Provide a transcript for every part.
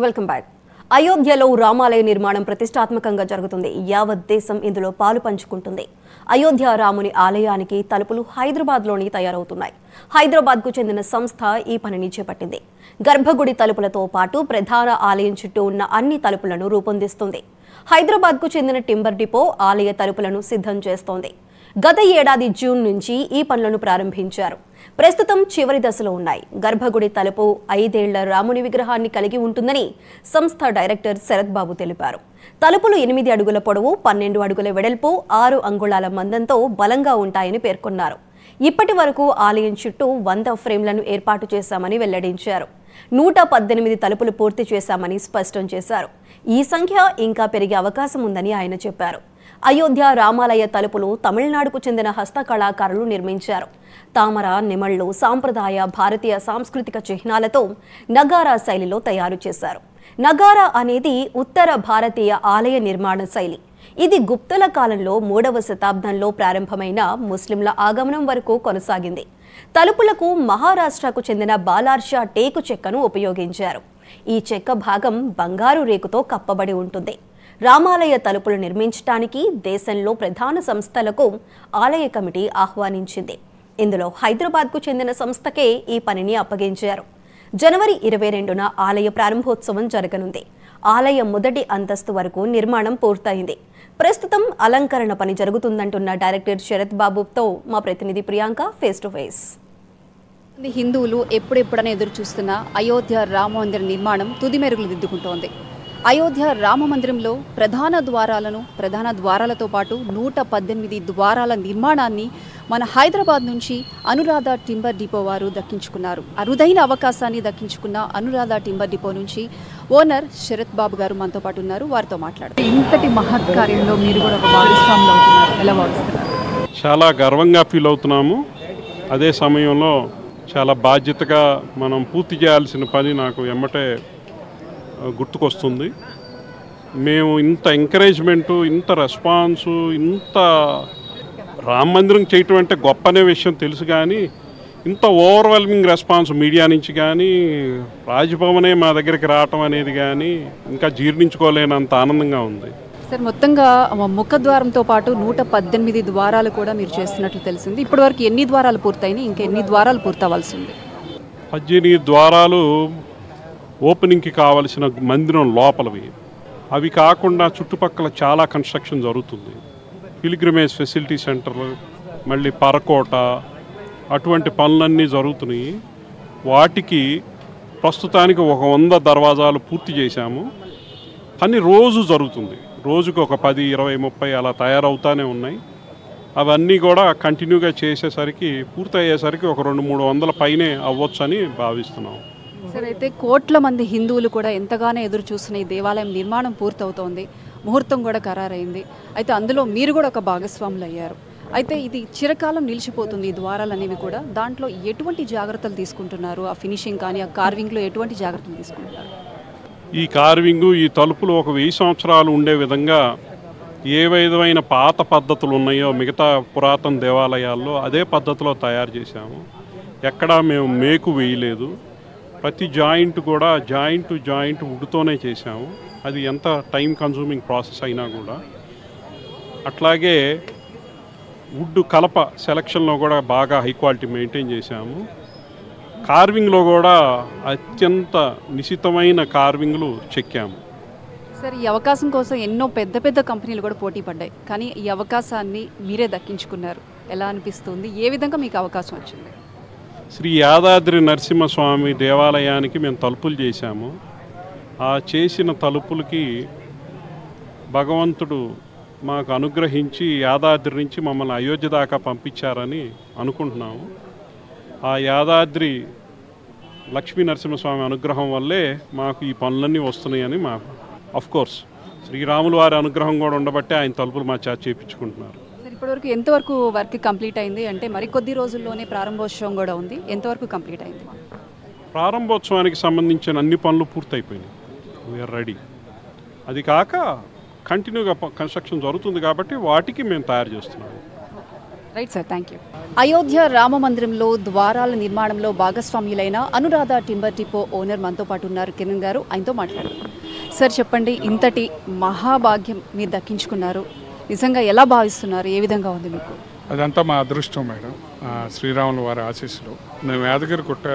Welcome back. అయోధ్యలో రామాలయ నిర్మాణం ప్రతిష్టాత్మకంగా జరుగుతుంది. యావత్ దేశం ఇందులో పాలు పంచుకుంటుంది. అయోధ్య రాముని ఆలయానికి తలుపులు హైదరాబాద్లోని తయారవుతున్నాయి. హైదరాబాద్కు చెందిన సంస్థ ఈ పనిని చేపట్టింది. గర్భగుడి తలుపులతో పాటు ప్రధాన ఆలయం చుట్టూ ఉన్న అన్ని తలుపులను రూపొందిస్తుంది. హైదరాబాద్కు చెందిన టింబర్ డిపో ఆలయ తలుపులను సిద్ధం చేస్తోంది. గత ఏడాది జూన్ నుంచి ఈ పనులను ప్రారంభించారు. ప్రస్తుతం చివరి దశలో ఉన్నాయి. గర్భగుడి తలుపు 5 ఏళ్ల రాముని విగ్రహాన్ని కలిగి ఉంటుందని సంస్థ డైరెక్టర్ శరత్ బాబు తెలిపారు. తలుపులు 8 అడుగుల పొడవు, 12 అడుగుల వెడల్పు, 6 అంగుళాల మందంతో బలంగా ఉంటాయని పేర్కొన్నారు. ఇప్పటి వరకు ఆలయం చుట్టూ 100 ఫ్రేమ్లను ఏర్పాటు చేశామని వెల్లడించారు. 118 తలుపులు పూర్తి చేశామని స్పష్టం చేశారు. ఈ సంఖ్య ఇంకా పెరిగే అవకాశం ఉందని ఆయన చెప్పారు. అయోధ్య రామాలయ తలుపులు తమిళనాడుకు చెందిన హస్తకళాకారులు నిర్మించారు. తామర, నిమళ్లు, సాంప్రదాయ భారతీయ సాంస్కృతిక చిహ్నాలతో నగారా శైలిలో తయారు చేశారు. నగారా అనేది ఉత్తర భారతీయ ఆలయ నిర్మాణ శైలి. ఇది గుప్తుల కాలంలో 3వ శతాబ్దంలో ప్రారంభమైన ముస్లింల ఆగమనం వరకు కొనసాగింది. తలుపులకు మహారాష్ట్రకు చెందిన బాలార్షా టేకు చెక్కను ఉపయోగించారు. ఈ చెక్క భాగం బంగారు రేకుతో కప్పబడి ఉంటుంది. రామాలయ తలుపులు నిర్మించడానికి దేశంలో ప్రధాన సంస్థలకు ఆలయ కమిటీ ఆహ్వానించింది. ఇందులో హైదరాబాద్కు చెందిన సంస్థకే ఈ పనిని అప్పగించారు. జనవరి 22న ఆలయ ప్రారంభోత్సవం జరగనుంది. ఆలయం మొదటి అంతస్తు వరకు నిర్మాణం పూర్తయింది. ప్రస్తుతం అలంకరణ పని జరుగుతుందంటున్న డైరెక్టర్ శరత్ బాబుతో మా ప్రతినిధి ప్రియాంక ఫేస్ టు ఫేస్. హిందువులు ఎప్పుడెప్పుడనే ఎదురు చూస్తున్న అయోధ్య రామ మందిర నిర్మాణం తుది మెరుగులు దిద్దుకుంటోంది. అయోధ్య రామ మందిరంలో ప్రధాన ద్వారాలతో పాటు 118 ద్వారాల నిర్మాణాన్ని మన హైదరాబాద్ నుంచి అనురాధ టింబర్ డిపో వారు దక్కించుకున్నారు. అరుదైన అవకాశాన్ని దక్కించుకున్న అనురాధ టింబర్ డిపో నుంచి ఓనర్ శరత్ బాబు గారు మనతో పాటు ఉన్నారు. వారితో మాట్లాడుతారు. ఇంతటి మహత్ కార్యంలో మీరు కూడా ఒక భాగస్వాములు అవుతున్నారు. ఎలా భావిస్తున్నారు? చాలా గర్వంగా ఫీల్ అవుతున్నాము. అదే సమయంలో చాలా బాధ్యతగా మనం పూర్తి చేయాల్సిన పని నాకు ఎమ్మటే గుర్తుకొస్తుంది. మేము ఇంత ఎంకరేజ్మెంటు, ఇంత రెస్పాన్సు, ఇంత రామ మందిరం చేయటం అంటే గొప్ప అనే విషయం తెలుసు, కానీ ఇంత ఓవర్వెల్మింగ్ రెస్పాన్స్ మీడియా నుంచి కానీ, రాజ్భవనే మా దగ్గరికి రావటం అనేది కానీ ఇంకా జీర్ణించుకోలేనంత ఆనందంగా ఉంది. సార్, మొత్తంగా ముఖద్వారంతో పాటు 118 ద్వారాలు కూడా మీరు చేస్తున్నట్లు తెలిసింది. ఇప్పటివరకు ఎన్ని ద్వారాలు పూర్తయినాయి? ఇంకా ఎన్ని ద్వారాలు పూర్తవలసి ఉంది? 18 ద్వారాలు ఓపెనింగ్కి కావలసిన మందిరం లోపలవి. అవి కాకుండా చుట్టుపక్కల చాలా కన్స్ట్రక్షన్ జరుగుతుంది. పిల్గ్రిమేజ్ ఫెసిలిటీ సెంటర్, మళ్ళీ పరకోట, అటువంటి పనులన్నీ జరుగుతున్నాయి. వాటికి ప్రస్తుతానికి ఒక 100 దర్వాజాలు పూర్తి చేశాము. పని రోజు జరుగుతుంది. రోజుకు ఒక 10, 20, 30 అలా తయారవుతూనే ఉన్నాయి. అవన్నీ కూడా కంటిన్యూగా చేసేసరికి పూర్తయ్యేసరికి ఒక 200-300 పైనే అవ్వచ్చని భావిస్తున్నాం. సార్, అయితే కోట్ల మంది హిందువులు కూడా ఎంతగానో ఎదురు చూస్తున్న ఈ దేవాలయం నిర్మాణం పూర్తవుతోంది. ముహూర్తం కూడా ఖరారైంది. అయితే అందులో మీరు కూడా ఒక భాగస్వాములు అయ్యారు. అయితే ఇది చిరకాలం నిలిచిపోతుంది ఈ ద్వారాలు అనేవి కూడా. దాంట్లో ఎటువంటి జాగ్రత్తలు తీసుకుంటున్నారు? ఆ ఫినిషింగ్ కానీ, ఆ కార్వింగ్లో ఎటువంటి జాగ్రత్తలు తీసుకుంటున్నారు? ఈ కార్వింగు, ఈ తలుపులు ఒక 1000 సంవత్సరాలు ఉండే విధంగా ఏ విధమైన పాత పద్ధతులు ఉన్నాయో మిగతా పురాతన దేవాలయాల్లో అదే పద్ధతిలో తయారు చేశాము. ఎక్కడా మేము మేకు వేయలేదు. ప్రతి జాయింట్ కూడా జాయింట్ టు జాయింట్ వుడ్తోనే చేశాము. అది ఎంత టైం కన్సూమింగ్ ప్రాసెస్ అయినా కూడా. అట్లాగే వుడ్ కలప సెలక్షన్లో కూడా బాగా హై క్వాలిటీ మెయింటైన్ చేశాము. కార్వింగ్లో కూడా అత్యంత నిశితమైన కార్వింగ్లు చెక్కాము. సార్, ఈ అవకాశం కోసం ఎన్నో పెద్ద పెద్ద కంపెనీలు కూడా పోటీ పడ్డాయి, కానీ ఈ అవకాశాన్ని మీరే దక్కించుకున్నారు. ఎలా అనిపిస్తుంది? ఏ విధంగా మీకు అవకాశం వచ్చింది? శ్రీ యాదాద్రి నరసింహస్వామి దేవాలయానికి మేము తలుపులు చేశాము. ఆ చేసిన తలుపులకి భగవంతుడు మాకు అనుగ్రహించి యాదాద్రి నుంచి మమ్మల్ని అయోధ్య దాకా పంపించారని అనుకుంటున్నాము. ఆ యాదాద్రి లక్ష్మీ నరసింహస్వామి అనుగ్రహం వల్లే మాకు ఈ పనులన్నీ వస్తున్నాయని కోర్స్ శ్రీరాములు వారి అనుగ్రహం కూడా ఉండబట్టే ఆయన తలుపులు మా చేత చేయించుకుంటున్నారు. ఇప్పటివరకు ఎంతవరకు వర్క్ కంప్లీట్ అయింది? అంటే మరికొద్ది రోజుల్లోనే ప్రారంభోత్సవం కూడా ఉంది. ఎంతవరకు కంప్లీట్ అయింది? ప్రారంభోత్సవానికి సంబంధించిన అన్ని పనులు పూర్తయిపోయినాయి. We are ready. అది కాక కంటిన్యూగా కన్స్ట్రక్షన్ జరుగుతుంది కాబట్టి వాటికి మేము తయారు చేస్తున్నాము. Right sir, thank you. Ayodhya Rama మందిరంలో ద్వారాల నిర్మాణంలో భాగస్వామ్యులైన అనురాధ టింబర్ డిపో ఓనర్ మనతో పాటు ఉన్నారు కిరణ్ గారు. ఆయనతో మాట్లాడారు. సార్ చెప్పండి, ఇంతటి మహాభాగ్యం మీరు దక్కించుకున్నారు, నిజంగా ఎలా భావిస్తున్నారు, ఏ విధంగా ఉంది మీకు? అదంతా మా అదృష్టం మేడం, శ్రీరాముల వారి ఆశీస్సులు. మేము యాదగిరిగుట్ట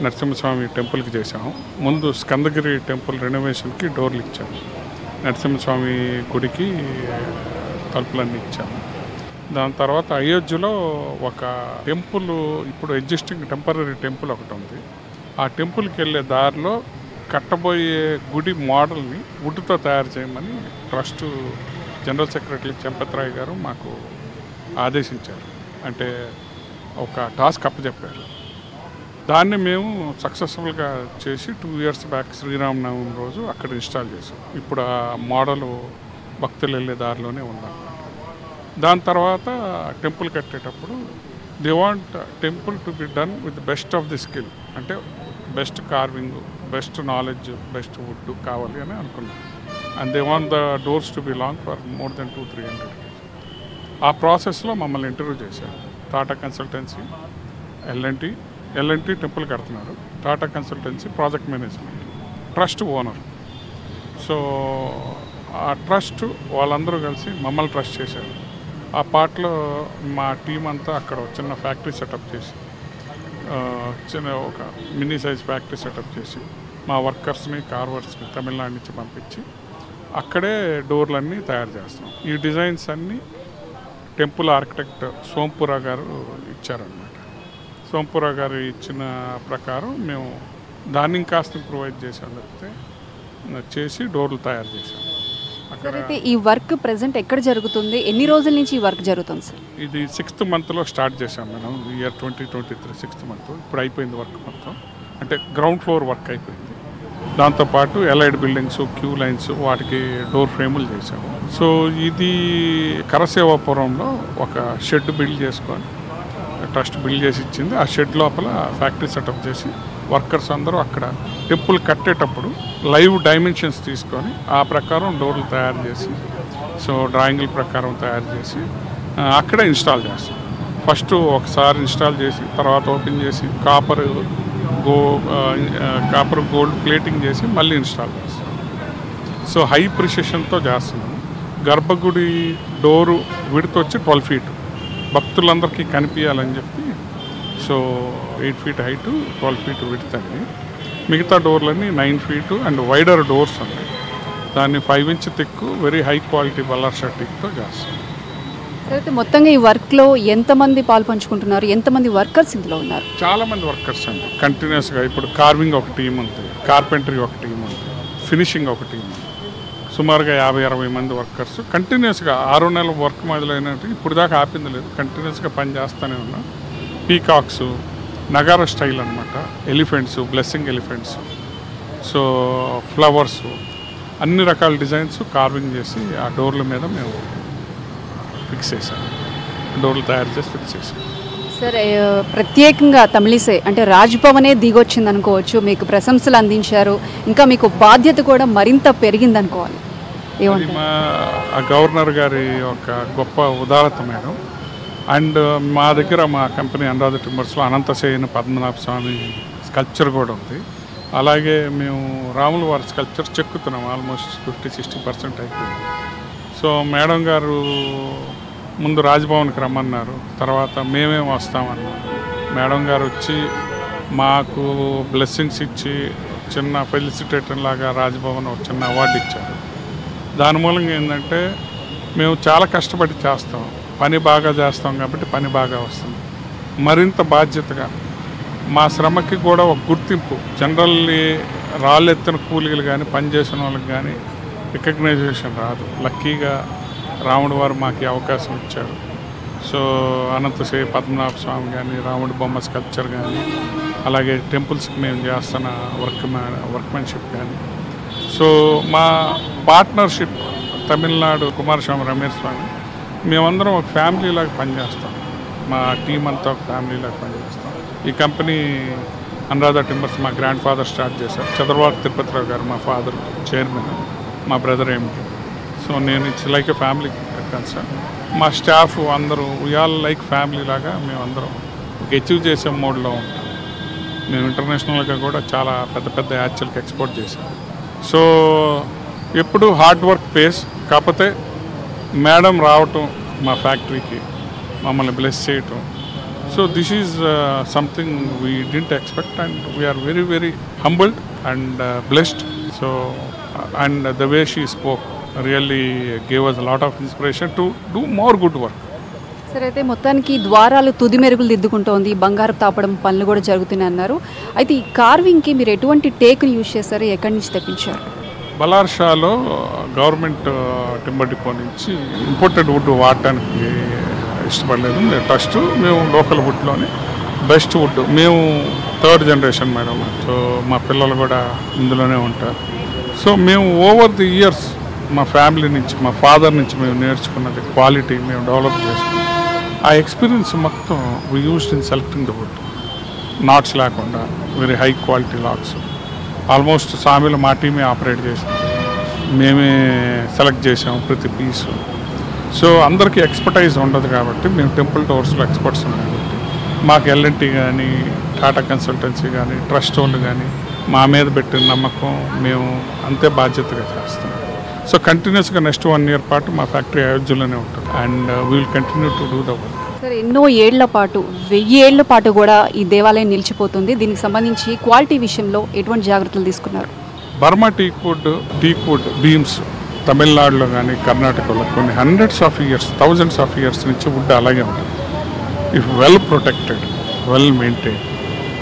నరసింహస్వామి టెంపుల్కి చేసాము. ముందు స్కందగిరి టెంపుల్ రెనోవేషన్కి డోర్లు ఇచ్చాము, నరసింహస్వామి గుడికి తలుపులన్నీ ఇచ్చాము. దాని తర్వాత అయోధ్యలో ఒక టెంపుల్, ఇప్పుడు ఎగ్జిస్టింగ్ టెంపరీ టెంపుల్ ఒకటి ఉంది. ఆ టెంపుల్కి వెళ్ళే దారిలో కట్టబోయే గుడి మోడల్ని వుడ్తో తయారు చేయమని ట్రస్ట్ జనరల్ సెక్రటరీ చెంపత్రాయ్ గారు మాకు ఆదేశించారు. అంటే ఒక టాస్క్ అప్పచెప్పారు. దాన్ని మేము సక్సెస్ఫుల్గా చేసి 2 years బ్యాక్ శ్రీరామనవమి రోజు అక్కడ ఇన్స్టాల్ చేసాం. ఇప్పుడు ఆ మోడలు భక్తులు వెళ్ళే దారిలోనే ఉందన్నమాట. దాని తర్వాత టెంపుల్ కట్టేటప్పుడు they want temple to be done with best of the skill, అంటే best carving, best knowledge, best wood కావాలి అని అనుకున్నాం. And they want the doors to be long for more than 200-300 years. ఆ ప్రాసెస్లో మమ్మల్ని ఇంటర్వ్యూ చేశారు. Tata consultancy, L&T temple కడుతున్నారు, Tata consultancy project management, trust owner. So ఆ ట్రస్ట్ వాళ్ళందరూ కలిసి మమ్మల్ని ట్రస్ట్ చేశారు. ఆ పార్ట్లో మా టీం అంతా అక్కడ చిన్న ఫ్యాక్టరీ సెటప్ చేసి, చిన్న ఒక మినీ సైజ్ ఫ్యాక్టరీ సెటప్ చేసి మా వర్కర్స్ని, కార్వర్స్ని తమిళనాడు నుంచి పంపించి అక్కడే డోర్లన్నీ తయారు చేస్తాం. ఈ డిజైన్స్ అన్నీ టెంపుల్ ఆర్కిటెక్ట్ సోంపురా గారు ఇచ్చారనమాట. సోంపురా గారు ఇచ్చిన ప్రకారం మేము దాన్ని ఇంకాస్త ఇంప్రూవైజ్ చేసాం, లేకపోతే చేసి డోర్లు తయారు చేసాం. అయితే ఈ వర్క్ ప్రెసెంట్ ఎక్కడ జరుగుతుంది, ఎన్ని రోజుల నుంచి ఈ వర్క్ జరుగుతుంది సార్? ఇది 6th monthలో స్టార్ట్ చేసాం మనం, ఇయర్ 2023 6th month. ఇప్పుడు అయిపోయింది వర్క్ మొత్తం, అంటే గ్రౌండ్ ఫ్లోర్ వర్క్ అయిపోయింది. దాంతోపాటు ఎలైడ్ బిల్డింగ్స్, క్యూ లైన్స్, వాటికి డోర్ ఫ్రేములు చేసాము. సో ఇది కరసేవాపురంలో ఒక షెడ్ బిల్డ్ చేసుకొని ట్రస్ట్ బిల్డ్ చేసి ఇచ్చింది. ఆ షెడ్ లోపల ఫ్యాక్టరీ సెటప్ చేసి వర్కర్స్ అందరూ అక్కడ టెంపుల్ కట్టేటప్పుడు లైవ్ డైమెన్షన్స్ తీసుకొని ఆ ప్రకారం డోర్లు తయారు చేసి, సో డ్రాయింగ్ల ప్రకారం తయారు చేసి అక్కడే ఇన్స్టాల్ చేస్తాం. ఫస్ట్ ఒకసారి ఇన్స్టాల్ చేసి తర్వాత ఓపెన్ చేసి కాపర్ గోల్డ్ ప్లేటింగ్ చేసి మళ్ళీ ఇన్స్టాల్ చేస్తాం. సో హై ప్రిసిషన్తో చేస్తున్నాము. గర్భగుడి డోరు విడ్త్ వచ్చి 12 feet, భక్తులందరికీ కనిపించాలని చెప్పి. So 8 feet height, 12 feet width అండి. మిగతా డోర్లన్నీ 9 feet అండ్ వైడర్ డోర్స్ ఉన్నాయి. దాన్ని 5 inch thick, very high quality బల్లార్ షర్టింగ్తో చేస్తాం. అయితే మొత్తంగా ఈ వర్క్లో ఎంతమంది పాలు పంచుకుంటున్నారు, ఎంతమంది వర్కర్స్ ఇందులో ఉన్నారు? చాలామంది వర్కర్స్ అండి కంటిన్యూస్గా. ఇప్పుడు కార్వింగ్ ఒక టీం ఉంది, కార్పెంటరీ ఒక టీం ఉంది, ఫినిషింగ్ ఒక టీం ఉంది. సుమారుగా 50-60 మంది వర్కర్స్ కంటిన్యూస్గా 6 నెలల వర్క్ మొదలైనట్టు ఇప్పుడు దాకా ఆపింది లేదు, కంటిన్యూస్గా పని చేస్తూనే ఉన్నాం. పీకాక్స్, నగారా స్టైల్ అనమాట, elephants, blessing elephants, so flowers, అన్ని రకాల డిజైన్స్ కార్వింగ్ చేసి ఆ డోర్ల మీద మేము ఫిక్స్ చేశాం. డోర్లు తయారు చేసి ఫిక్స్ చేశాం. సరే, ప్రత్యేకంగా తమిళిసై అంటే రాజ్భవనే దిగొచ్చింది అనుకోవచ్చు, మీకు ప్రశంసలు అందించారు, ఇంకా మీకు బాధ్యత కూడా మరింత పెరిగింది అనుకోవాలి. అది మా గవర్నర్ గారి ఒక గొప్ప ఉదారత మేడం. అండ్ మా దగ్గర మా కంపెనీ అనురాధ టింబర్స్లో అనంతశయన పద్మనాభ స్వామి స్కల్ప్చర్ కూడా ఉంది. అలాగే మేము రాముల వారి స్కల్ప్చర్ చెక్కుతున్నాం, ఆల్మోస్ట్ 50-60% అయిపోయింది. సో మేడం గారు ముందు రాజ్భవన్కి రమ్మన్నారు, తర్వాత మేమేం వస్తామన్నారు. మేడం గారు వచ్చి మాకు బ్లెస్సింగ్స్ ఇచ్చి చిన్న ఫెలిసిటేటర్ లాగా రాజ్భవన్ ఒక చిన్న అవార్డు ఇచ్చారు. దాని మూలంగా ఏంటంటే మేము చాలా కష్టపడి చేస్తాం, పని బాగా చేస్తాం కాబట్టి పని బాగా వస్తుంది. మరింత బాధ్యతగా మా శ్రమకి కూడా ఒక గుర్తింపు, జనరల్లీ రాళ్ళెత్తిన కూలీలు కానీ పనిచేసిన వాళ్ళకి కానీ రికగ్నైజేషన్ రాదు. లక్కీగా రాముడు వారు మాకు అవకాశం ఇచ్చారు. సో అనంతశయ పద్మనాభ స్వామి కానీ, రాముడి బొమ్మ స్కల్ప్చర్ కానీ, అలాగే టెంపుల్స్కి మేము చేస్తున్న వర్క్మెన్షిప్ కానీ. సో మా పార్ట్నర్షిప్ తమిళనాడు కుమారస్వామి రమేష్ స్వామి, మేమందరం ఒక ఫ్యామిలీ లాగా పనిచేస్తాం. మా టీం అంతా ఒక ఫ్యామిలీ లాగా పనిచేస్తాం. ఈ కంపెనీ అనురాధ టింబర్స్ మా గ్రాండ్ ఫాదర్ స్టార్ట్ చేశారు. చంద్రబాబు తిరుపతిరావు గారు మా ఫాదర్ చైర్మన్, మా బ్రదర్ ఎంపీ. సో నేను it's like a family concern. మా స్టాఫ్ అందరూ వీఆల్ లైక్ ఫ్యామిలీ లాగా మేమందరం ఒక అచీవ్ చేసే మోడ్లో ఉంటాం. మేము ఇంటర్నేషనల్గా కూడా చాలా పెద్ద పెద్ద యాక్చువల్కి ఎక్స్పోర్ట్ చేసాం. సో ఎప్పుడు హార్డ్ వర్క్ పేస్. కాకపోతే మేడం రావటం మా ఫ్యాక్టరీకి మమ్మల్ని బ్లెస్ చేయటం, so this is something we didn't expect and we are very very humbled and blessed. So and the way she spoke really gave us lot of inspiration to do more good work. సరే, అయితే మొత్తానికి ద్వారాలు తుది మెరుగులు దిద్దుకుంటోంది, బంగారు తాపడం పనులు కూడా జరుగుతున్నాయి అన్నారు. అయితే ఈ కార్వింగ్కి మీరు ఎటువంటి టేక్ని యూజ్ చేస్తారు, ఎక్కడి నుంచి తెప్పించారు? బలార్షాలో గవర్నమెంట్ టింబర్ డిపో నుంచి ఇంపోర్టెడ్ వుడ్ వాడటానికి ఇష్టపడలేదు. ఫస్ట్ మేము లోకల్ వుడ్లోనే బెస్ట్ వుడ్. మేము 3rd జనరేషన్ మేడం, సో మా పిల్లలు కూడా ఇందులోనే ఉంటారు. సో మేము ఓవర్ ది ఇయర్స్ మా ఫ్యామిలీ నుంచి, మా ఫాదర్ నుంచి మేము నేర్చుకున్నది క్వాలిటీ మేము డెవలప్ చేసుకున్నాం. ఆ ఎక్స్పీరియన్స్ మొత్తం we used in selecting the wood. Knots లేకుండా very high quality logs. Almost సామీలు మా టీమే ఆపరేట్ చేసాం, మేమే సెలెక్ట్ చేసాం ప్రతి పీసు. సో అందరికీ ఎక్స్పర్టైజ్ ఉండదు కాబట్టి మేము టెంపుల్ డోర్స్లో ఎక్స్పర్ట్స్ ఉన్నాయి కాబట్టి మాకు ఎల్ఎన్టీ కానీ, టాటా కన్సల్టెన్సీ కానీ, ట్రస్ట్ వాళ్ళు కానీ మా మీద పెట్టిన నమ్మకం మేము అంతే బాధ్యతగా చేస్తాం. సో కంటిన్యూస్గా నెక్స్ట్ 1 year పాటు మా ఫ్యాక్టరీ అయోధ్యలోనే ఉంటుంది and we will continue to do the work. సరే, ఎన్నో ఏళ్ల పాటు 1000 ఏళ్ల పాటు కూడా ఈ దేవాలయం నిలిచిపోతుంది. దీనికి సంబంధించి క్వాలిటీ విషయంలో ఎటువంటి జాగ్రత్తలు తీసుకున్నారు? బర్మా టీక్వుడ్ బీమ్స్ తమిళనాడులో కానీ కర్ణాటకలో కొన్ని hundreds of years, thousands of years నుంచి వుడ్ అలాగే ఉంటుంది. If well protected, well maintain,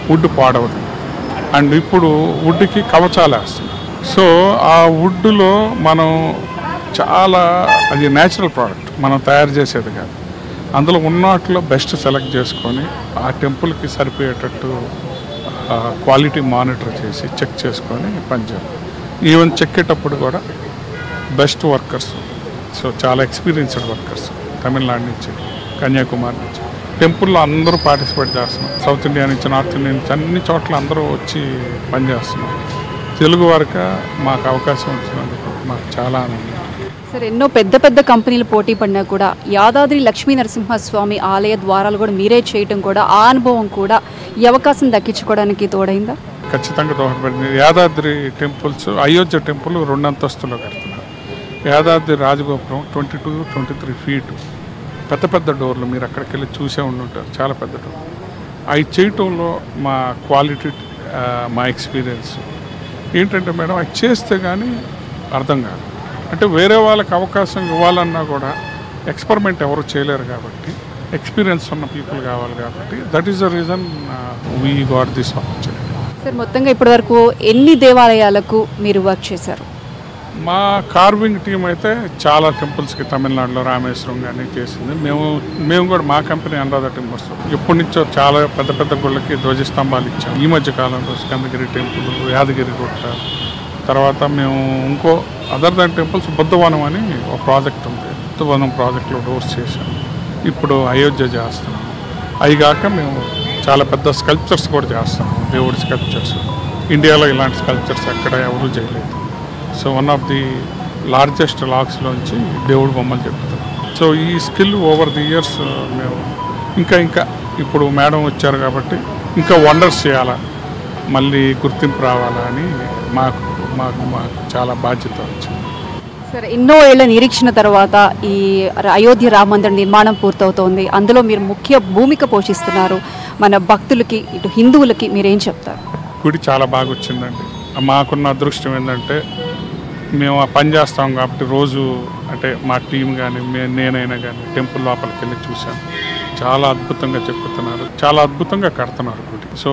wood పాడవదు. అండ్ ఇప్పుడు వుడ్కి కవచాలు వేస్తున్నాం. సో ఆ వుడ్లో మనం చాలా, అది న్యాచురల్ ప్రోడక్ట్, మనం తయారు చేసేది కాదు. అందులో ఉన్నట్లో బెస్ట్ సెలెక్ట్ చేసుకొని ఆ టెంపుల్కి సరిపోయేటట్టు క్వాలిటీ మానిటర్ చేసి చెక్ చేసుకొని పనిచేయాలి. ఈవెన్ చెక్కేటప్పుడు కూడా బెస్ట్ వర్కర్స్, సో చాలా ఎక్స్పీరియన్స్డ్ వర్కర్స్ తమిళనాడు నుంచి, కన్యాకుమారి నుంచి టెంపుల్లో అందరూ పార్టిసిపేట్ చేస్తున్నారు. సౌత్ ఇండియా నుంచి, నార్త్ ఇండియా నుంచి అన్ని చోట్ల అందరూ వచ్చి పనిచేస్తున్నారు. తెలుగు వరకు మాకు అవకాశం వచ్చినందుకు మాకు చాలా ఆనందం. సరే, ఎన్నో పెద్ద పెద్ద కంపెనీలు పోటీ పడినా కూడా యాదాద్రి లక్ష్మీ నరసింహస్వామి ఆలయ ద్వారాలు కూడా మీరే చేయటం కూడా, ఆ అనుభవం కూడా ఈ అవకాశం దక్కించుకోవడానికి తోడైందా? ఖచ్చితంగా దోహదపడింది. యాదాద్రి టెంపుల్స్, అయోధ్య టెంపుల్ 2 అంతస్తులో కడుతున్నారు. యాదాద్రి రాజగోపురం 22-23 feet, పెద్ద పెద్ద డోర్లు, మీరు అక్కడికి వెళ్ళి చూసే ఉండుంటారు, చాలా పెద్ద డోర్. అవి చేయటంలో మా క్వాలిటీ, మా ఎక్స్పీరియన్స్ ఏంటంటే మేడం, అది చేస్తే కానీ అర్థం కాదు. అంటే వేరే వాళ్ళకి అవకాశం ఇవ్వాలన్నా కూడా ఎక్స్పెరిమెంట్ ఎవరు చేయలేరు కాబట్టి ఎక్స్పీరియన్స్ ఉన్న పీపుల్ కావాలి కాబట్టి that is the reason we got this opportunity. Sir, మొత్తంగా ఇప్పటివరకు ఎన్ని దేవాలయాలకు మీరు వర్క్ చేశారు? మా కార్వింగ్ టీం అయితే చాలా టెంపుల్స్కి తమిళనాడులో రామేశ్వరం కానీ చేసింది. మేము కూడా మా కంపెనీ అనురాధ టింబర్స్ ఎప్పటి నుంచో చాలా పెద్ద పెద్ద గుళ్ళకి ధ్వజస్తంభాలు ఇచ్చాం. ఈ మధ్య కాలంలో స్కందగిరి టెంపుల్, యాదగిరి గుట్ట, తర్వాత మేము ఇంకో అదర్ దాన్ టెంపుల్స్ బుద్ధవనం అని ఒక ప్రాజెక్ట్ ఉంది, బుద్ధవనం ప్రాజెక్ట్లో డోర్స్ చేసాం. ఇప్పుడు అయోధ్య చేస్తున్నాం. అవి కాక మేము చాలా పెద్ద స్కల్ప్చర్స్ కూడా చేస్తాం, దేవుడి స్కల్ప్చర్స్. ఇండియాలో ఇలాంటి స్కల్ప్చర్స్ ఎక్కడ ఎవరూ చేయలేదు. So one of the largest లాక్స్లోంచి దేవుడు బొమ్మలు చెప్తాం. సో ఈ స్కిల్ ఓవర్ ది ఇయర్స్ మేము ఇంకా ఇప్పుడు మేడం వచ్చారు కాబట్టి ఇంకా వండర్స్ చేయాలా, మళ్ళీ గుర్తింపు రావాలా అని మాకు చాలా బాధ్యత వచ్చింది. సరే, ఎన్నో ఏళ్ల నిరీక్షణ తర్వాత ఈ అయోధ్య రామ మందిర నిర్మాణం పూర్తవుతోంది. అందులో మీరు ముఖ్య భూమిక పోషిస్తున్నారు. మన భక్తులకి, ఇటు హిందువులకి మీరేం చెప్తారు? గుడి చాలా బాగా వచ్చిందండి. మాకున్న అదృష్టం ఏంటంటే మేము ఆ పని చేస్తాం కాబట్టి రోజు, అంటే మా టీం కానీ నేనైనా కానీ టెంపుల్ లోపలికి వెళ్ళి చూసాను. చాలా అద్భుతంగా చెప్పుతున్నారు, చాలా అద్భుతంగా కడుతున్నారు గుడి. సో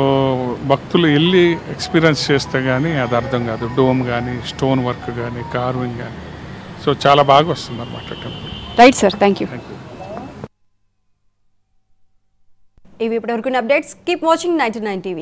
భక్తులు వెళ్ళి ఎక్స్పీరియన్స్ చేస్తే కానీ అది అర్థం కాదు. డోమ్ కానీ, స్టోన్ వర్క్ కానీ, కార్వింగ్ కానీ, సో చాలా బాగా వస్తుంది అన్నమాట temple. Right sir, thank you. ఇవి ఇప్పటివరకు అప్డేట్స్. Keep watching 99 TV.